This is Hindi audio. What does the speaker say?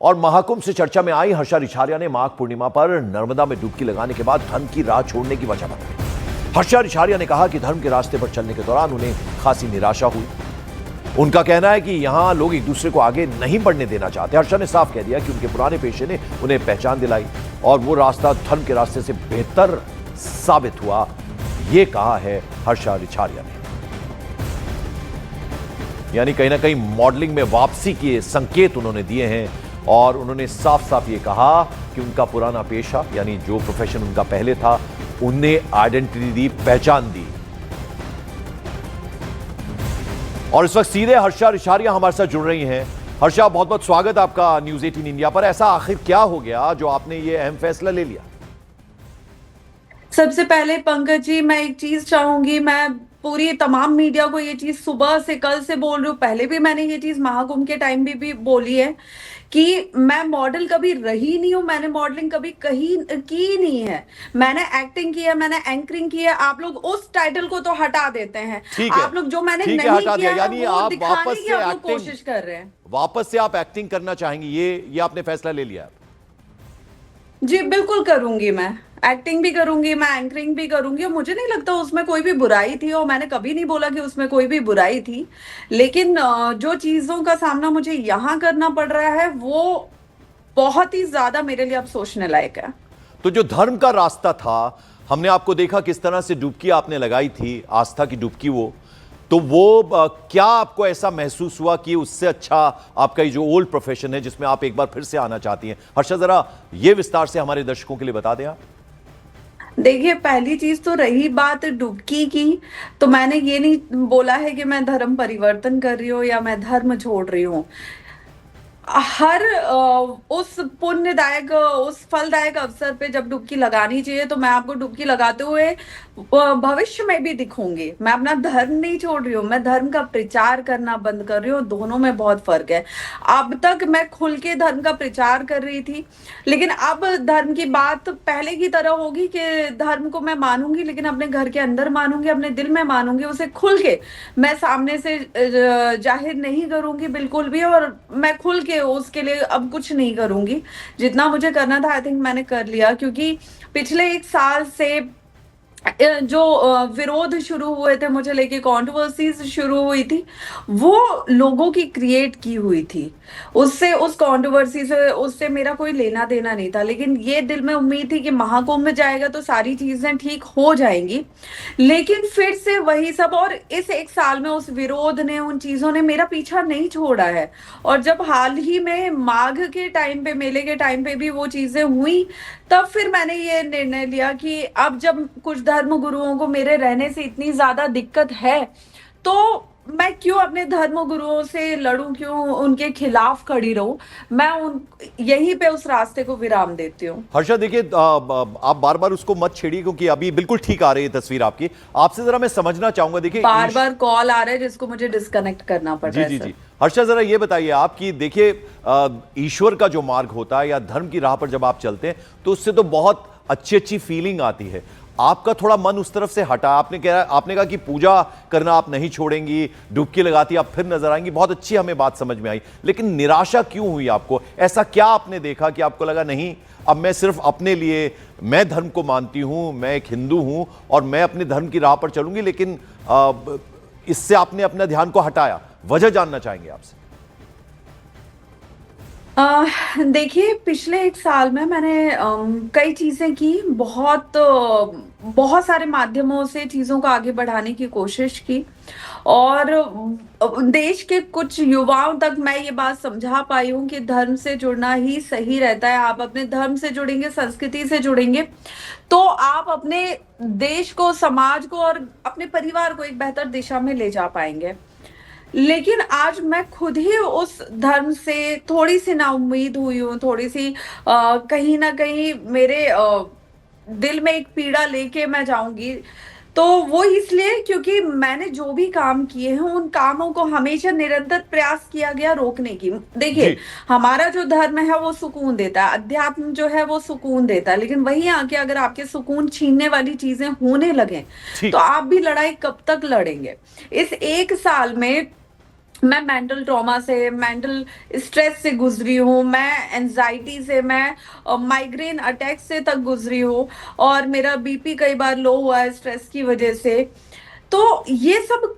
और महाकुंभ से चर्चा में आई हर्षा रिछारिया ने माघ पूर्णिमा पर नर्मदा में डुबकी लगाने के बाद धर्म की राह छोड़ने की वजह बताई। हर्षा रिछारिया ने कहा कि धर्म के रास्ते पर चलने के दौरान उन्हें खासी निराशा हुई। उनका कहना है कि यहां लोग एक दूसरे को आगे नहीं बढ़ने देना चाहते। हर्षा ने साफ कह दिया कि उनके पुराने पेशे ने उन्हें पहचान दिलाई और वो रास्ता धर्म के रास्ते से बेहतर साबित हुआ, ये कहा है हर्षा रिछारिया ने। यानी कहीं ना कहीं मॉडलिंग में वापसी के संकेत उन्होंने दिए हैं और उन्होंने साफ साफ ये कहा कि उनका पुराना पेशा यानी जो प्रोफेशन उनका पहले था उन्हें आइडेंटिटी दी, पहचान दी। और इस वक्त सीधे हर्षा रिछारिया हमारे साथ जुड़ रही हैं। हर्षा, बहुत बहुत स्वागत आपका न्यूज 18 इंडिया पर। ऐसा आखिर क्या हो गया जो आपने ये अहम फैसला ले लिया? सबसे पहले पंकज जी, मैं एक चीज चाहूंगी, मैं पूरी तमाम मीडिया को ये चीज सुबह से कल से बोल रही हूँ, पहले भी मैंने ये चीज महाकुंभ के टाइम भी बोली है कि मैं मॉडल कभी रही नहीं हूँ। मैंने मॉडलिंग कभी कहीं की नहीं है। मैंने एक्टिंग की है, मैंने एंकरिंग की है। आप लोग उस टाइटल को तो हटा देते हैं। आप लोग जो मैंने नहीं किया यानी वो आप दिखाने वापस की से आप लोग एक्टिंग कोशिश कर रहे हैं। वापस से आप एक्टिंग करना चाहेंगी, ये आपने फैसला ले लिया? जी बिल्कुल करूंगी। मैं एक्टिंग भी करूंगी, मैं एंकरिंग भी करूंगी और मुझे नहीं लगता उसमें कोई भी बुराई थी और मैंने कभी नहीं बोला कि उसमें कोई भी बुराई थी। लेकिन जो चीजों का सामना मुझे यहाँ करना पड़ रहा है वो बहुत ही ज्यादा मेरे लिए अब सोचने लायक है। तो जो धर्म का रास्ता था, हमने आपको देखा किस तरह से डुबकी आपने लगाई थी, आस्था की डुबकी तो वो क्या आपको ऐसा महसूस हुआ कि उससे अच्छा आपका ये जो ओल्ड प्रोफेशन है जिसमें आप एक बार फिर से आना चाहती हैं? हर्षा, जरा ये विस्तार से हमारे दर्शकों के लिए बता दें आप। देखिए, पहली चीज तो रही बात डुबकी की, तो मैंने ये नहीं बोला है कि मैं धर्म परिवर्तन कर रही हूँ या मैं धर्म छोड़ रही हूँ। हर उस पुण्यदायक, उस फलदायक अवसर पे जब डुबकी लगानी चाहिए तो मैं आपको डुबकी लगाते हुए भविष्य में भी दिखूंगी। मैं अपना धर्म नहीं छोड़ रही हूँ, मैं धर्म का प्रचार करना बंद कर रही हूँ। दोनों में बहुत फर्क है। अब तक मैं खुल के धर्म का प्रचार कर रही थी, लेकिन अब धर्म की बात पहले की तरह होगी कि धर्म को मैं मानूंगी, लेकिन अपने घर के अंदर मानूंगी, अपने दिल में मानूंगी, उसे खुल के मैं सामने से जाहिर नहीं करूंगी बिल्कुल भी। और मैं खुल के उसके लिए अब कुछ नहीं करूंगी। जितना मुझे करना था आई थिंक मैंने कर लिया, क्योंकि पिछले 1 साल से जो विरोध शुरू हुए थे मुझे लेके, कंट्रोवर्सीज शुरू हुई थी, वो लोगों की क्रिएट की हुई थी। उससे, उस कंट्रोवर्सी से, उससे मेरा कोई लेना देना नहीं था। लेकिन ये दिल में उम्मीद थी कि महाकुंभ में जाएगा तो सारी चीजें ठीक हो जाएंगी। लेकिन फिर से वही सब, और इस 1 साल में उस विरोध ने, उन चीजों ने मेरा पीछा नहीं छोड़ा है। और जब हाल ही में माघ के टाइम पे, मेले के टाइम पे भी वो चीजें हुई, तब फिर मैंने ये निर्णय लिया कि अब जब कुछ धर्म गुरुओं को मेरे रहने से इतनी ज्यादा दिक्कत है तो मैं क्यों अपने धर्म गुरुओं से लड़ूं, क्यों उनके खिलाफ खड़ी रहूं। मैं यहीं पे उस रास्ते को विराम देती हूँ। हर्षा, देखिए, आप बार बार उसको मत छेड़िए क्योंकि अभी बिल्कुल ठीक आ रही है तस्वीर आपकी। आपसे जरा मैं समझना चाहूंगा, देखिए बार बार कॉल आ रहा है जिसको मुझे डिस्कनेक्ट करना पड़ रहा है। जी। हर्षा, जरा ये बताइए आप कि देखिए, ईश्वर का जो मार्ग होता है या धर्म की राह पर जब आप चलते हैं तो उससे तो बहुत अच्छी फीलिंग आती है। आपका थोड़ा मन उस तरफ से हटा। आपने कहा कि पूजा करना आप नहीं छोड़ेंगी, डुबकी लगाती आप फिर नजर आएंगी। बहुत अच्छी हमें बात समझ में आई, लेकिन निराशा क्यों हुई आपको? ऐसा क्या आपने देखा कि आपको लगा नहीं, अब मैं सिर्फ अपने लिए, मैं धर्म को मानती हूं, मैं एक हिंदू हूं और मैं अपने धर्म की राह पर चलूंगी, लेकिन इससे आपने अपना ध्यान को हटाया? वजह जानना चाहेंगे आपसे। देखिए, पिछले 1 साल में मैंने कई चीजें की, बहुत सारे माध्यमों से चीजों को आगे बढ़ाने की कोशिश की और देश के कुछ युवाओं तक मैं ये बात समझा पाई हूँ कि धर्म से जुड़ना ही सही रहता है। आप अपने धर्म से जुड़ेंगे, संस्कृति से जुड़ेंगे, तो आप अपने देश को, समाज को और अपने परिवार को एक बेहतर दिशा में ले जा पाएंगे। लेकिन आज मैं खुद ही उस धर्म से थोड़ी सी ना उम्मीद हुई हूँ, थोड़ी सी कहीं ना कहीं मेरे दिल में एक पीड़ा लेके मैं जाऊंगी। तो वो इसलिए क्योंकि मैंने जो भी काम किए हैं उन कामों को हमेशा निरंतर प्रयास किया गया रोकने की। देखिए, हमारा जो धर्म है वो सुकून देता है, अध्यात्म जो है वो सुकून देता है, लेकिन वहीं आके अगर आपके सुकून छीनने वाली चीजें होने लगे तो आप भी लड़ाई कब तक लड़ेंगे? इस 1 साल में मैं मेंटल ट्रॉमा से, मेंटल स्ट्रेस से गुजरी हूँ, मैं एंजाइटी से, मैं माइग्रेन अटैक से तक गुजरी हूँ, और मेरा बीपी कई बार लो हुआ है स्ट्रेस की वजह से। तो ये सब